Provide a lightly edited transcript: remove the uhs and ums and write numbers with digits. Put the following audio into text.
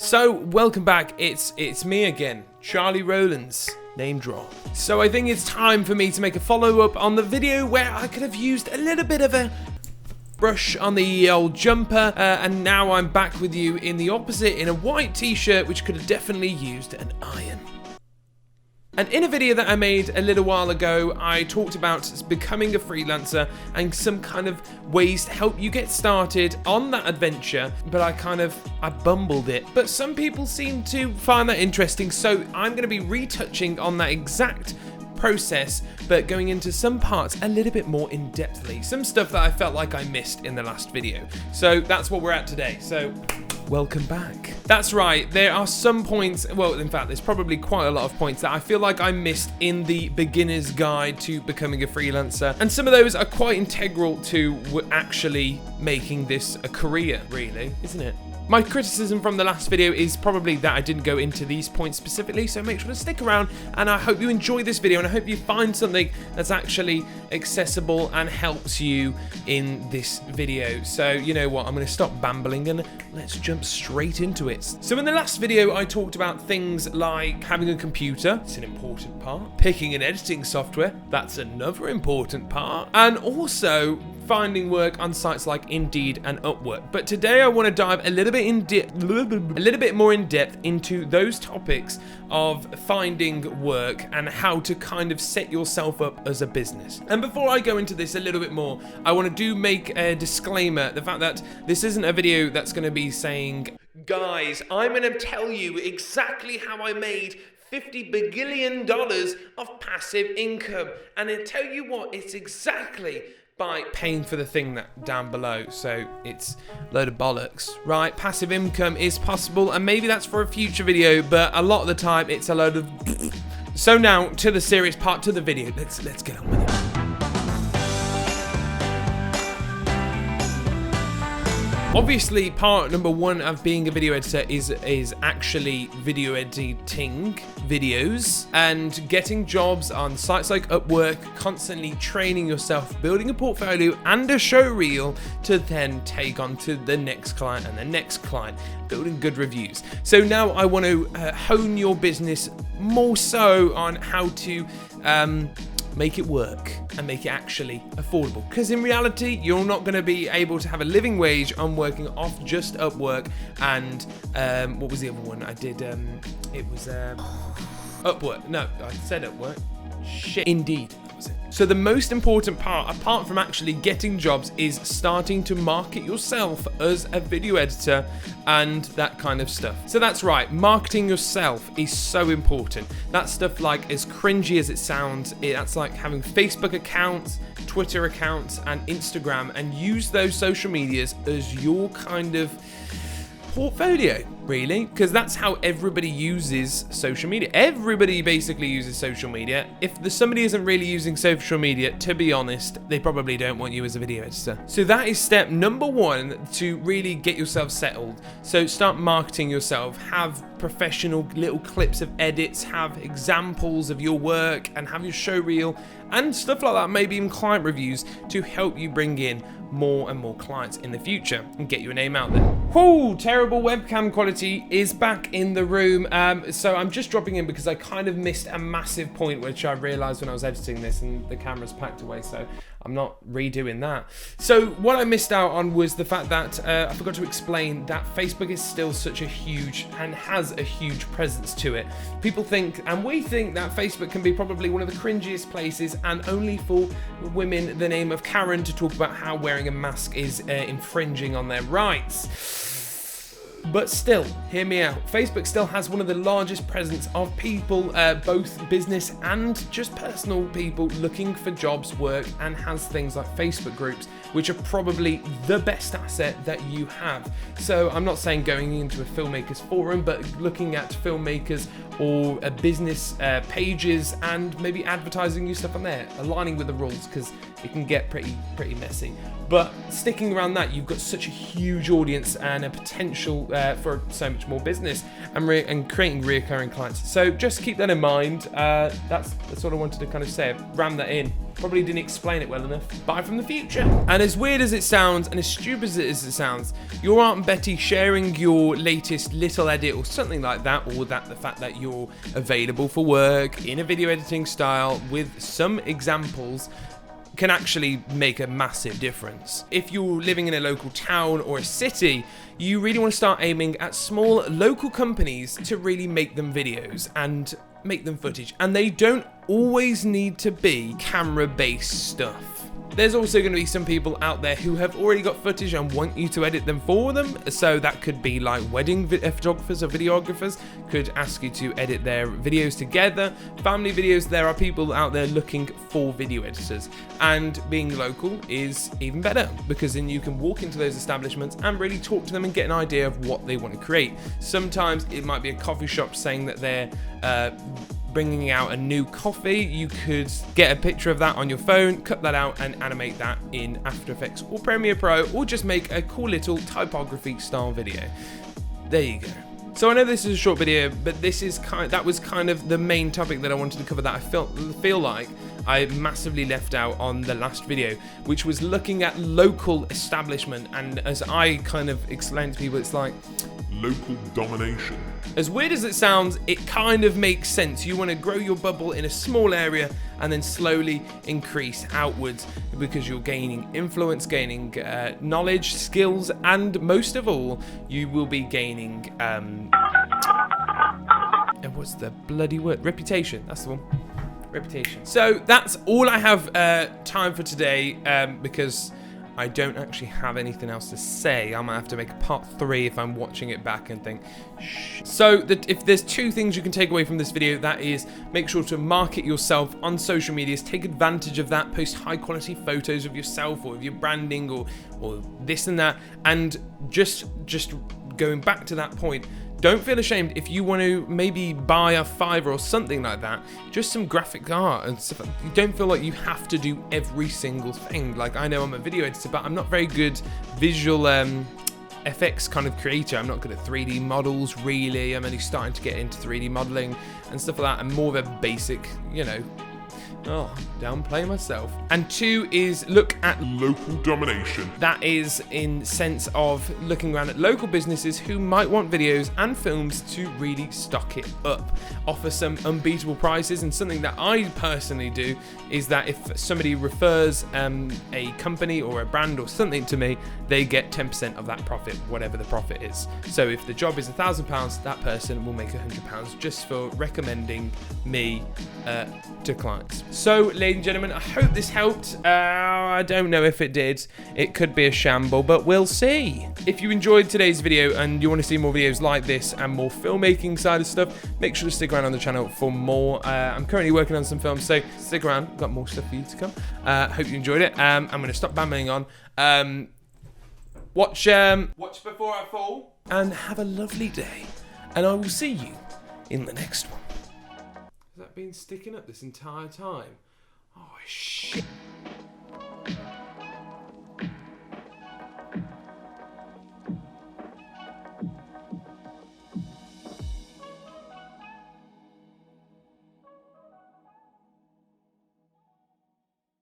So, welcome back. It's me again, Charlie Rowlands. Name drop. So I think it's time for me to make a follow-up on the video where I could have used a little bit of a brush on the old jumper, and now I'm back with you in the opposite, in a white t-shirt, which could have definitely used an iron. And in a video that I made a little while ago, I talked about becoming a freelancer and some kind of ways to help you get started on that adventure, but I bumbled it. But some people seem to find that interesting, so I'm going to be retouching on that exact process, but going into some parts a little bit more in-depthly. Some stuff that I felt like I missed in the last video. So that's what we're at today. So welcome back. That's right, there are some points, well, in fact, there's probably quite a lot of points that I feel like I missed in the beginner's guide to becoming a freelancer. And some of those are quite integral to actually making this a career, really, isn't it? My criticism from the last video is probably that I didn't go into these points specifically, so make sure to stick around, and I hope you enjoy this video, and I hope you find something that's actually accessible and helps you in this video. So, you know what, I'm going to stop bambling and let's jump straight into it. So in the last video, I talked about things like having a computer, it's an important part, picking an editing software, that's another important part, and also finding work on sites like Indeed and Upwork. But today I want to dive a little bit more in depth into those topics of finding work and how to kind of set yourself up as a business. And before I go into this a little bit more, I want to make a disclaimer, the fact that this isn't a video that's going to be saying, guys, I'm going to tell you exactly how I made $50 bagillion of passive income. And I tell you what, it's exactly by paying for the thing that down below, so it's a load of bollocks, right? Passive income is possible, and maybe that's for a future video, but a lot of the time it's a load of So now to the serious part to the video. Let's get on with it. Obviously, part number one of being a video editor is actually video editing videos and getting jobs on sites like Upwork, constantly training yourself, building a portfolio and a show reel to then take on to the next client and the next client, building good reviews. So now I want to hone your business more so on how to make it work and make it actually affordable, because in reality you're not going to be able to have a living wage on working off just Upwork and what was the other one I did, it was Upwork, no, I said Upwork, shit, Indeed. So the most important part, apart from actually getting jobs, is starting to market yourself as a video editor and that kind of stuff. So that's right, marketing yourself is so important. That stuff, like, as cringy as it sounds, that's like having Facebook accounts, Twitter accounts, and Instagram, and use those social medias as your kind of portfolio, really, because that's how everybody uses social media. Everybody basically uses social media. If somebody isn't really using social media, to be honest, they probably don't want you as a video editor. So that is step number one to really get yourself settled. So start marketing yourself, have professional little clips of edits, have examples of your work, and have your show reel and stuff like that, maybe even client reviews, to help you bring in more and more clients in the future and get your name out there. Whoa, terrible webcam quality is back in the room. So I'm just dropping in because I kind of missed a massive point, which I realized when I was editing this, and the camera's packed away, so I'm not redoing that. So what I missed out on was the fact that I forgot to explain that Facebook is still such a huge and has a huge presence to it. People think, and we think, that Facebook can be probably one of the cringiest places and only for women the name of Karen to talk about how wearing a mask is infringing on their rights. But still, hear me out. Facebook still has one of the largest presence of people, both business and just personal people, looking for jobs, work, and has things like Facebook groups, which are probably the best asset that you have. So I'm not saying going into a filmmaker's forum, but looking at filmmakers or business pages and maybe advertising new stuff on there, aligning with the rules, because it can get pretty messy. But sticking around that, you've got such a huge audience and a potential for so much more business and creating reoccurring clients. So just keep that in mind. That's what I wanted to kind of say. Ram that in. Probably didn't explain it well enough. Bye from the future. And as weird as it sounds, and as stupid as it sounds, your Aunt Betty sharing your latest little edit or something like that, or the fact that you're available for work in a video editing style with some examples, can actually make a massive difference. If you're living in a local town or a city, you really want to start aiming at small local companies to really make them videos and make them footage. And they don't always need to be camera-based stuff. There's also going to be some people out there who have already got footage and want you to edit them for them. So that could be like wedding photographers or videographers could ask you to edit their videos together. Family videos, there are people out there looking for video editors. And being local is even better, because then you can walk into those establishments and really talk to them and get an idea of what they want to create. Sometimes it might be a coffee shop saying that they're bringing out a new coffee. You could get a picture of that on your phone, cut that out and animate that in After Effects or Premiere Pro, or just make a cool little typography style video. There you go. So I know this is a short video, but that was kind of the main topic that I wanted to cover that I feel like I massively left out on the last video, which was looking at local establishment. And as I kind of explained to people, it's like local domination. As weird as it sounds, it kind of makes sense. You want to grow your bubble in a small area and then slowly increase outwards, because you're gaining influence, gaining knowledge, skills, and most of all, you will be gaining what's the bloody word? Reputation. That's the one. Reputation. So that's all I have time for today, because I don't actually have anything else to say. I might have to make a part 3 if I'm watching it back and think, shh. So if there's 2 things you can take away from this video, that is, make sure to market yourself on social medias, take advantage of that, post high quality photos of yourself or of your branding or this and that. And just going back to that point, don't feel ashamed if you want to maybe buy a Fiverr or something like that, just some graphic art and stuff. You don't feel like you have to do every single thing. Like, I know I'm a video editor, but I'm not very good visual FX kind of creator. I'm not good at 3D models, really. I'm only starting to get into 3D modeling and stuff like that. I'm more of a basic, downplay myself. And 2 is look at local domination. That is in sense of looking around at local businesses who might want videos and films to really stock it up, offer some unbeatable prices. And something that I personally do is that if somebody refers a company or a brand or something to me, they get 10% of that profit, whatever the profit is. So if the job is £1,000, that person will make £100 just for recommending me to clients. So, ladies and gentlemen, I hope this helped. I don't know if it did. It could be a shamble, but we'll see. If you enjoyed today's video and you want to see more videos like this and more filmmaking side of stuff, make sure to stick around on the channel for more. I'm currently working on some films, so stick around. Got more stuff for you to come. Hope you enjoyed it. I'm going to stop babbling on. Watch Before I Fall, and have a lovely day. And I will see you in the next one. Has that been sticking up this entire time? Oh, shit.